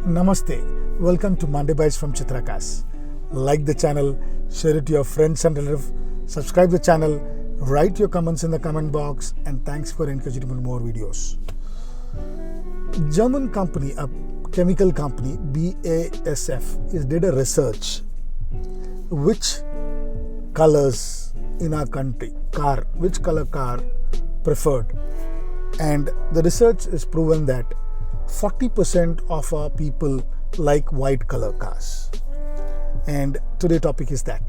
Namaste. Welcome to Monday Bytes from Chitra. Like the channel, share it to your friends and relatives, subscribe the channel, write your comments in the comment box, and thanks for encouraging more videos. German company, a chemical company, BASF, did a research which colors in our country, which color car preferred. And the research is proven that 40% of our people like white color cars. And today's topic is that.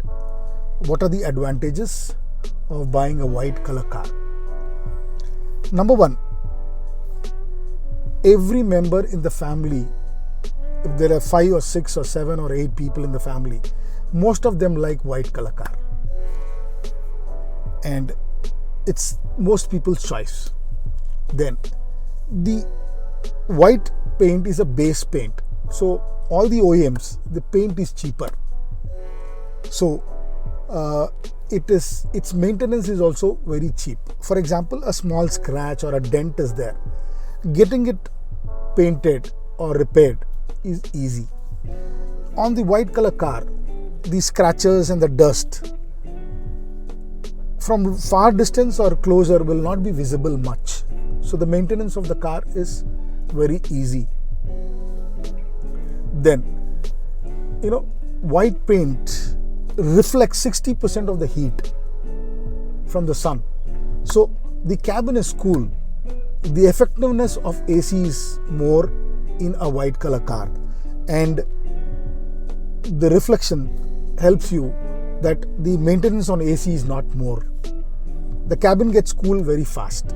What are the advantages of buying a white color car? Number one, every member in the family, if there are 5 or 6 or 7 or 8 people in the family, most of them like white color car. And it's most people's choice. Then the white paint is a base paint. So all the OEMs, the paint is cheaper. So its maintenance is also very cheap. For example, a small scratch or a dent is there. Getting it painted or repaired is easy. On the white color car, the scratches and the dust from far distance or closer will not be visible much. So the maintenance of the car is very easy. Then, white paint reflects 60% of the heat from the sun. So the cabin is cool. The effectiveness of AC is more in a white color car, and the reflection helps you that the maintenance on AC is not more. The cabin gets cool very fast.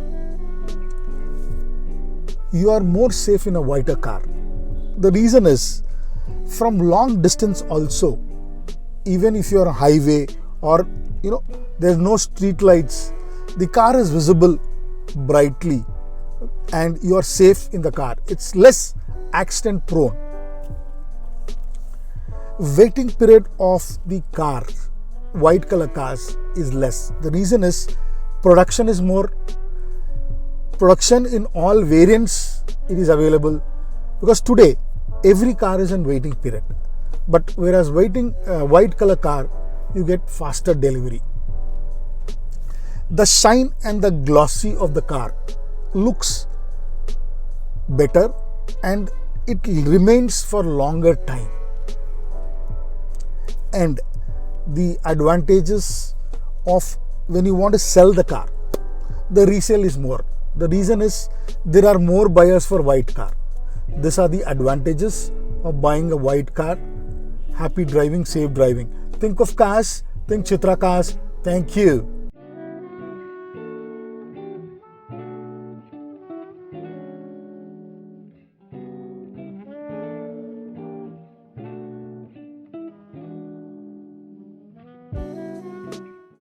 You are more safe in a whiter car. The reason is, from long distance also, even if you are on a highway or there's no street lights, the car is visible brightly and you are safe in the car. It's less accident prone. Waiting period of the car, white color cars, is less. The reason is production is more. Production in all variants it is available, because today every car is in waiting period. But whereas white color car, you get faster delivery. The shine and the glossy of the car looks better and it remains for longer time. And the advantages of when you want to sell the car, the resale is more. The reason is there are more buyers for white car. These are the advantages of buying a white car. Happy driving, safe driving. Think of cars, think Chitra cars. Thank you.